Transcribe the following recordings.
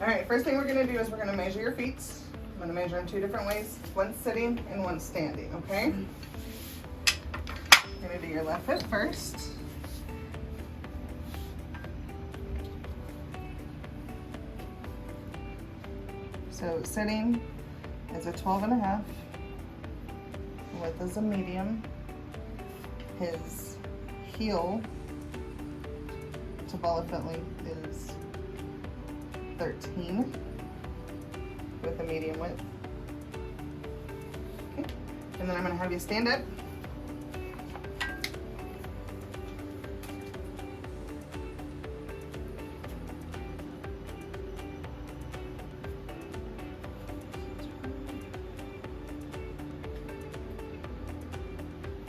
All right, first thing we're gonna do is we're gonna measure your feet. I'm gonna measure them 2 different ways, one sitting and one standing, okay? You're gonna do your left foot first. So sitting is a 12.5. Width is a medium. His heel to ball of foot length is 13 with a medium width. Okay. And then I'm going to have you stand up.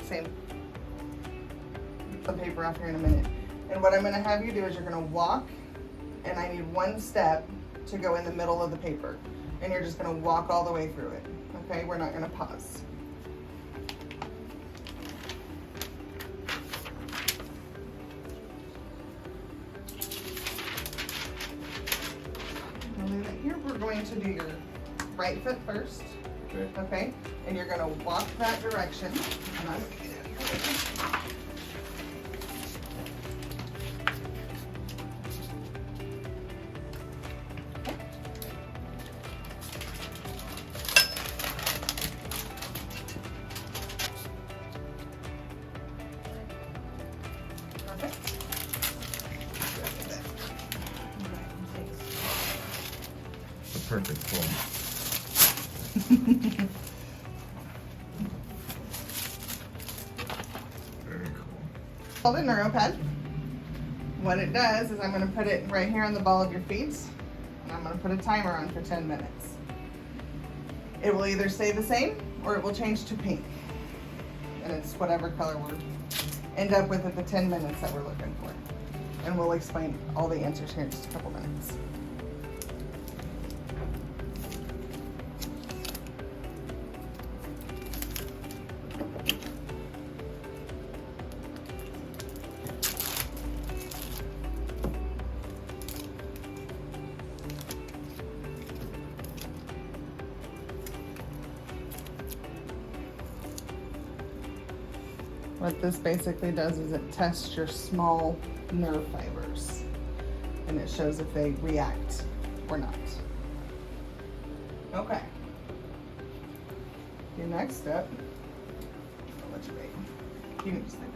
Same. The paper off here in a minute. And what I'm going to have you do is you're going to walk, and I need 1 step to go in the middle of the paper. And you're just going to walk all the way through it. Okay, we're not going to pause. Here we're going to do your right foot first. Okay, and you're going to walk that direction. And I'm going to get out of here with you. Perfect form. Very cool. Called a neuropad. What it does is I'm going to put it right here on the ball of your feet, and I'm going to put a timer on for 10 minutes. It will either stay the same or it will change to pink, and it's whatever color we end up with at the 10 minutes that we're looking for. And we'll explain all the answers here in just a couple minutes. What this basically does is it tests your small nerve fibers, and it shows if they react or not. Okay. Your next step, I'll let you wait. You can just think.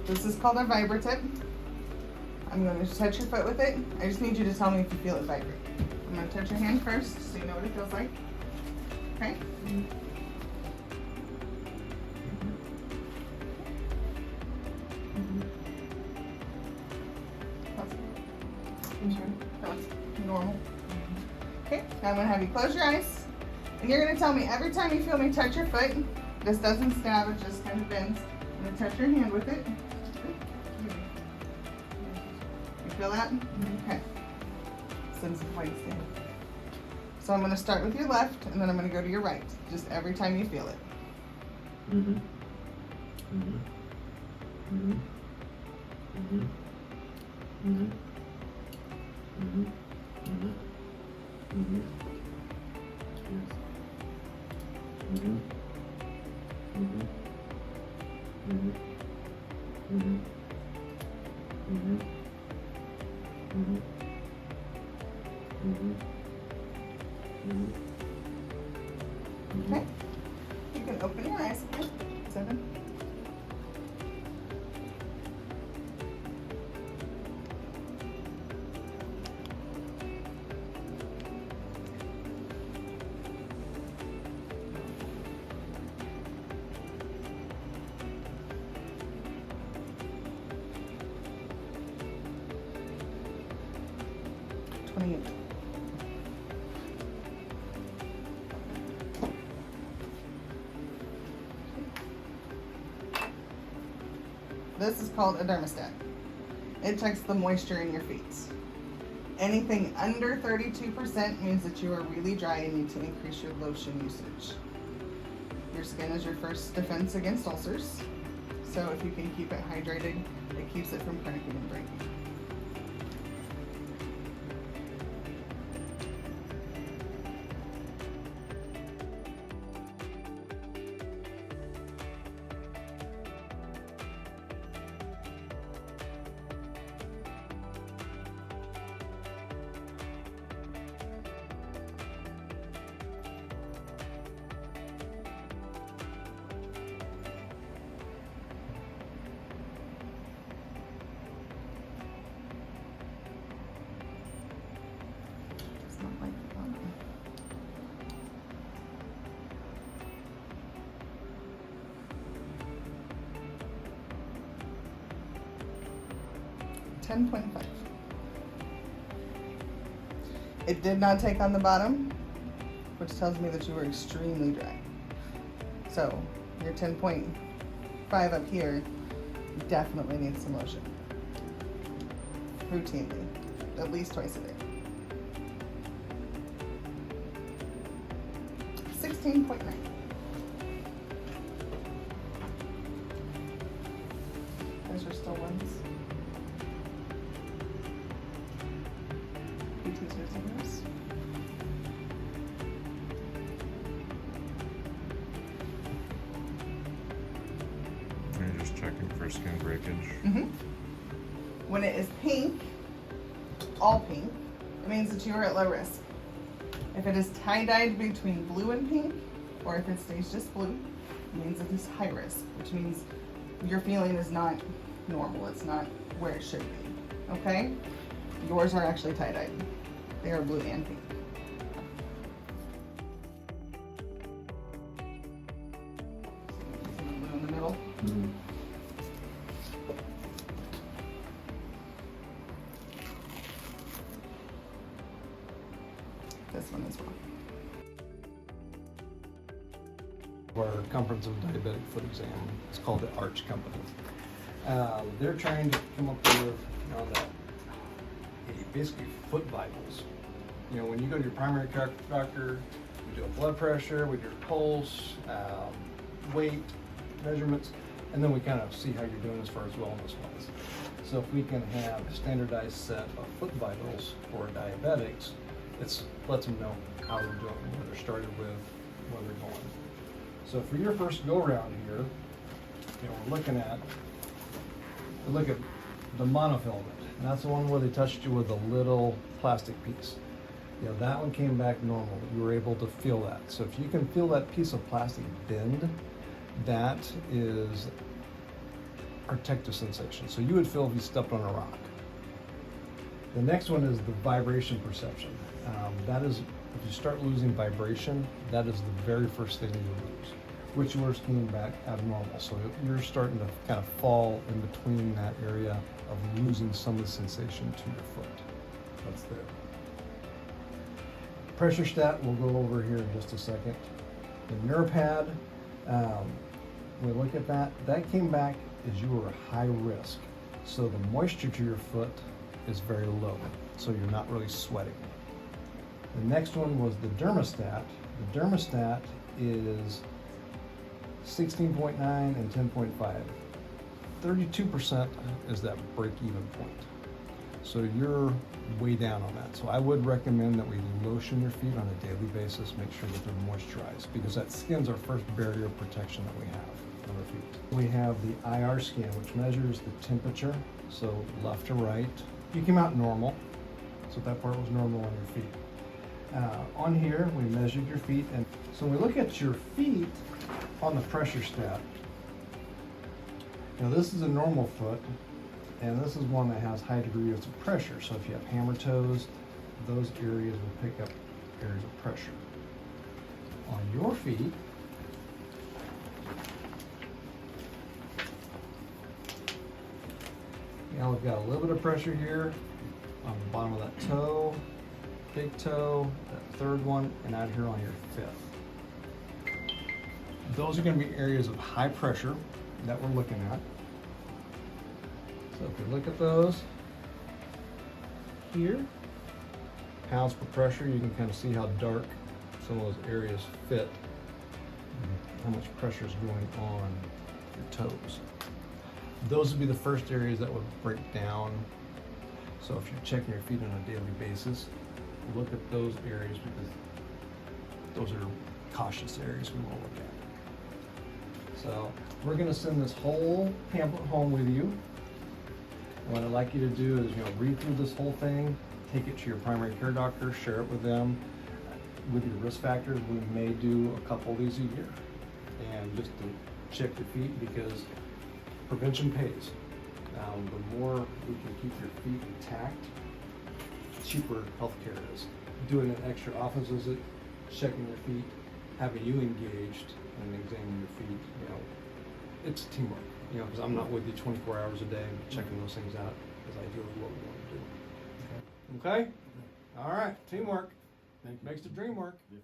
This is called a vibratip. I'm going to touch your foot with it. I just need you to tell me if you feel it vibrate. I'm going to touch your hand first so you know what it feels like. Okay? Normal. Okay, now I'm going to have you close your eyes, and you're going to tell me every time you feel me touch your foot. This doesn't stab, it just kind of bends. I'm going to touch your hand with it. You feel that? Okay. Sends it way down. So I'm going to start with your left, and then I'm going to go to your right, just every time you feel it. Mm-hmm. Mm-hmm. Mm-hmm. Mm-hmm. Mm-hmm. Mm-hmm. Mm-hmm. Mm-hmm. Yes. Mm-hmm. Mm-hmm. Mm-hmm. Mm-hmm. Mm-hmm. Mm-hmm. Mm-hmm. Mm-hmm. Okay. You can open your eyes again. 7. This is called a thermostat. It checks the moisture in your feet. Anything under 32% means that you are really dry and need to increase your lotion usage. Your skin is your first defense against ulcers. So if you can keep it hydrated, it keeps it from cracking and breaking. 10.5. It did not take on the bottom, which tells me that you were extremely dry. So your 10.5 up here definitely needs some lotion. Routinely, at least twice a day. 16.9. Those are still ones. PTs are zeros. You're just checking for skin breakage. Mm-hmm. When it is pink, all pink, it means that you are at low risk. If it is tie-dyed between blue and pink, or if it stays just blue, it means it is high risk, which means your feeling is not normal. It's not where it should be. Okay? Yours are actually tie-dyed. They are blue and pink. Blue in the middle. Mm-hmm. This one as well. Our comprehensive diabetic foot exam. It's called the Arche Company. They're trying to come up with basically foot vitals. You know, when you go to your primary care doctor, we do a blood pressure, we do a pulse, weight measurements, and then we kind of see how you're doing as far as wellness wise. So if we can have a standardized set of foot vitals for diabetics, it lets them know how they're doing, where they're started with, where they're going. So for your first go around here, you know, we look at the monofilament, and that's the one where they touched you with a little plastic piece. You know, that one came back normal. You were able to feel that. So if you can feel that piece of plastic bend, that is our tactile sensation. So you would feel if you stepped on a rock. The next one is the vibration perception. That is, if you start losing vibration, that is the very first thing you lose, which yours came back abnormal. So you're starting to kind of fall in between that area of losing some of the sensation to your foot. That's there. Pressure stat, we'll go over here in just a second. The Neuropad, when we look at that, that came back as you were high risk. So the moisture to your foot is very low, so you're not really sweating. The next one was the dermostat. The dermostat is 16.9 and 10.5. 32% is that break-even point. So you're way down on that. So I would recommend that we lotion your feet on a daily basis, make sure that they're moisturized, because that skin's our first barrier of protection that we have on our feet. We have the IR scan, which measures the temperature, so left to right. You came out normal, so that part was normal on your feet. On here, we measured your feet, and so when we look at your feet on the pressure stat, now this is a normal foot, and this is one that has high degrees of pressure. So if you have hammer toes, those areas will pick up areas of pressure. On your feet, now we've got a little bit of pressure here on the bottom of that toe, big toe, that third one, and out here on your fifth. Those are going to be areas of high pressure that we're looking at. So if you look at those here, pounds per pressure, you can kind of see how dark some of those areas fit, how much pressure is going on your toes. Those would be the first areas that would break down. So if you're checking your feet on a daily basis, look at those areas, because those are cautious areas we will look at. So we're going to send this whole pamphlet home with you. What I'd like you to do is, read through this whole thing, take it to your primary care doctor, share it with them. With your risk factors, we may do a couple of these a year, and just to check your feet, because prevention pays. The more we can keep your feet intact, the cheaper healthcare is. Doing an extra office visit, checking your feet, having you engaged and examining your feet, it's teamwork. Because I'm not with you 24 hours a day checking those things out. is ideally what we want to do. Okay? All right, teamwork Thank you. makes the dream work. Yeah.